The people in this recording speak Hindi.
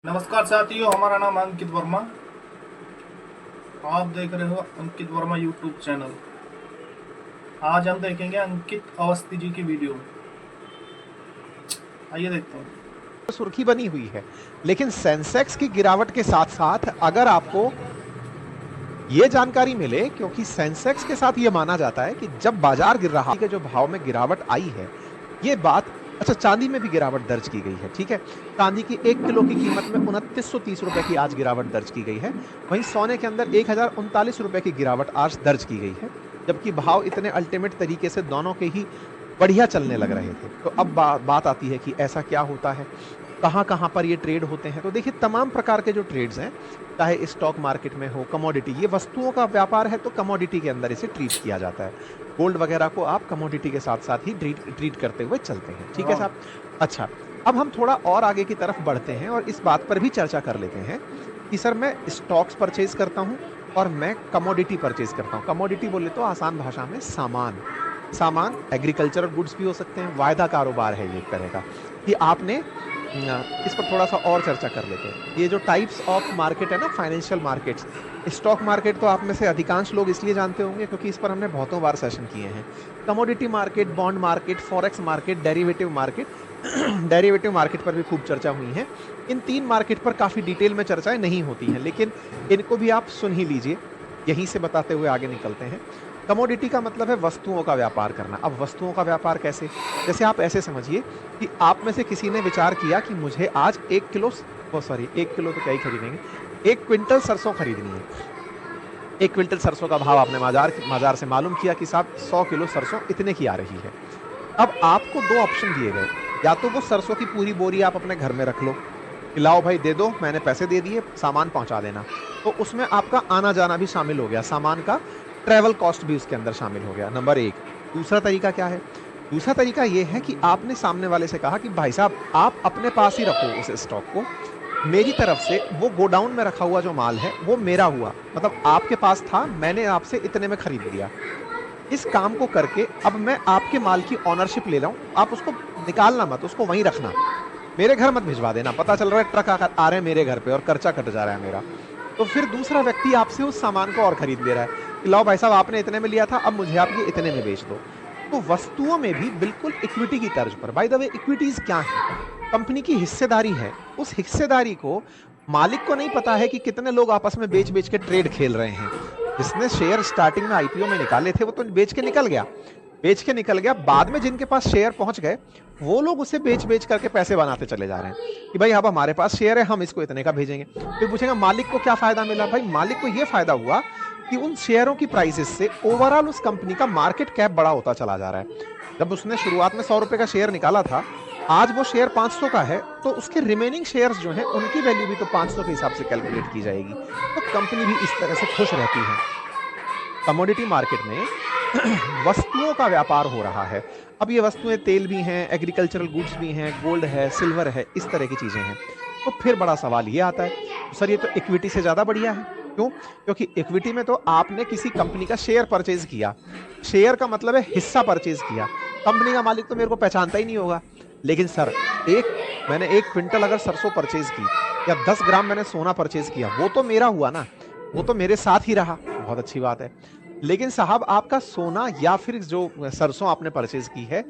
नमस्कार साथियों, हमारा नाम अंकित वर्मा। आप देख रहे हो अंकित वर्मा यूट्यूब चैनल। आज हम देखेंगे अंकित अवस्थी जी की वीडियो। आइए देखते हैं। सुर्खी बनी हुई है, लेकिन सेंसेक्स की गिरावट के साथ साथ अगर आपको ये जानकारी मिले, क्योंकि सेंसेक्स के साथ ये माना जाता है कि जब बाजार गिर रहा है के जो भाव में गिरावट आई है, ये बात अच्छा चांदी में भी गिरावट दर्ज की गई है। ठीक है, चांदी की 1 किलो की कीमत में 2930 रुपए की आज गिरावट दर्ज की गई है। वहीं सोने के अंदर 1039 रुपए की गिरावट आज दर्ज की गई है, जबकि भाव इतने अल्टीमेट तरीके से दोनों के ही बढ़िया चलने लग रहे थे। तो अब बात आती है कि ऐसा क्या होता है, कहाँ-कहाँ पर ये ट्रेड होते हैं। तो देखिए, तमाम प्रकार के जो ट्रेड्स हैं, चाहे स्टॉक मार्केट में हो, कमोडिटी, ये वस्तुओं का व्यापार है तो कमोडिटी के अंदर इसे ट्रीट किया जाता है। गोल्ड वगैरह को आप कमोडिटी के साथ-साथ ही ट्रीट करते हुए चलते हैं। ठीक है साहब? अच्छा, अब हम थोड़ा और आगे की तरफ बढ़ते हैं और इस बात पर भी चर्चा कर लेते हैं कि सर मैं स्टॉक्स परचेज़ करता हूँ और मैं कमोडिटी परचेज़ करता हूँ। कमोडिटी बोले तो आसान भाषा में सामान। सामान एग्रीकल्चरल गुड्स भी हो सकते हैं, वायदा कारोबार है ये एक तरह का, कि आपने इस पर थोड़ा सा और चर्चा कर लेते हैं। ये जो टाइप्स ऑफ मार्केट है ना, फाइनेंशियल मार्केट्स, स्टॉक मार्केट तो आप में से अधिकांश लोग इसलिए जानते होंगे क्योंकि इस पर हमने बहुतों बार सेशन किए हैं। Commodity market, bond market, forex market, derivative market derivative market पर भी खूब चर्चा हुई है। इन 3 मार्केट पर काफ़ी डिटेल में चर्चाएं नहीं होती हैं, लेकिन इनको भी आप सुन ही लीजिए। यहीं से बताते हुए आगे निकलते हैं। कमोडिटी का मतलब है वस्तुओं का व्यापार करना। अब वस्तुओं का व्यापार कैसे? जैसे आप ऐसे समझिए कि आप में से किसी ने विचार किया कि मुझे आज 1 किलो 1 किलो तो क्या ही खरीदेंगे, 1 क्विंटल सरसों खरीदनी है। 1 क्विंटल सरसों का भाव आपने बाजार से मालूम किया कि साहब 100 किलो सरसों इतने की आ रही है। अब आपको 2 ऑप्शन दिए गए, या तो वो सरसों की पूरी बोरी आप अपने घर में रख लो, कि लाओ भाई दे दो, मैंने पैसे दे दिए, सामान पहुंचा देना। तो उसमें आपका आना जाना भी शामिल हो गया, सामान का ट्रैवल कॉस्ट भी उसके अंदर शामिल हो गया, नंबर 1। दूसरा तरीका क्या है? दूसरा तरीका ये है कि आपने सामने वाले से कहा कि भाई साहब आप अपने पास ही रखो उस स्टॉक को, मेरी तरफ से वो गोडाउन में रखा हुआ जो माल है वो मेरा हुआ, मतलब आपके पास था, मैंने आपसे इतने में खरीद लिया। इस काम को करके अब मैं आपके माल की ओनरशिप ले रहा हूँ, आप उसको निकालना मत, उसको वहीं रखना, मेरे घर मत भिजवा देना। पता चल रहा है ट्रक आ रहे हैं मेरे घर पे और खर्चा कट जा रहा है मेरा, तो फिर दूसरा व्यक्ति आपसे उस सामान को और खरीद ले रहा है कि लाओ भाई साहब आपने इतने में लिया था, अब मुझे आप ये इतने में बेच दो। तो वस्तुओं में भी बिल्कुल इक्विटी की तर्ज पर, बाय द वे इक्विटीज क्या है? कंपनी की हिस्सेदारी है। उस हिस्सेदारी को मालिक को नहीं पता है कि कितने लोग आपस में बेच बेच के ट्रेड खेल रहे हैं। जिसने शेयर स्टार्टिंग में आईपीओ में निकाले थे वो तो बेच के निकल गया, बेच के निकल गया। बाद में जिनके पास शेयर पहुंच गए वो लोग उसे बेच बेच करके पैसे बनाते चले जा रहे हैं कि भाई अब हमारे पास शेयर है, हम इसको इतने का भेजेंगे। फिर पूछेंगे मालिक को क्या फायदा मिला? भाई मालिक को यह फायदा हुआ कि उन शेयरों की प्राइसेस से ओवरऑल उस कंपनी का मार्केट कैप बड़ा होता चला जा रहा है। जब उसने शुरुआत में 100 रुपए का शेयर निकाला था, आज वो शेयर 500 का है, तो उसके रिमेनिंग शेयर्स जो हैं उनकी वैल्यू भी तो 500 के हिसाब से कैलकुलेट की जाएगी। तो कंपनी भी इस तरह से खुश रहती है। कमोडिटी मार्केट में वस्तुओं का व्यापार हो रहा है। अब ये वस्तुएं तेल भी हैं, एग्रीकल्चरल गुड्स भी हैं, गोल्ड है, सिल्वर है, इस तरह की चीजें हैं। तो फिर बड़ा सवाल ये आता है, सर ये तो इक्विटी से ज्यादा बढ़िया है। क्यों? क्योंकि इक्विटी में तो आपने किसी कंपनी का शेयर परचेज किया, शेयर का मतलब है हिस्सा परचेज किया। कंपनी का मालिक तो मेरे को पहचानता ही नहीं होगा। लेकिन सर मैंने 1 क्विंटल अगर सरसों परचेज की या 10 ग्राम मैंने सोना परचेज किया, वो तो मेरा हुआ ना, वो तो मेरे साथ ही रहा, बहुत अच्छी बात है। लेकिन साहब आपका सोना या फिर जो सरसों आपने परचेज की है, ये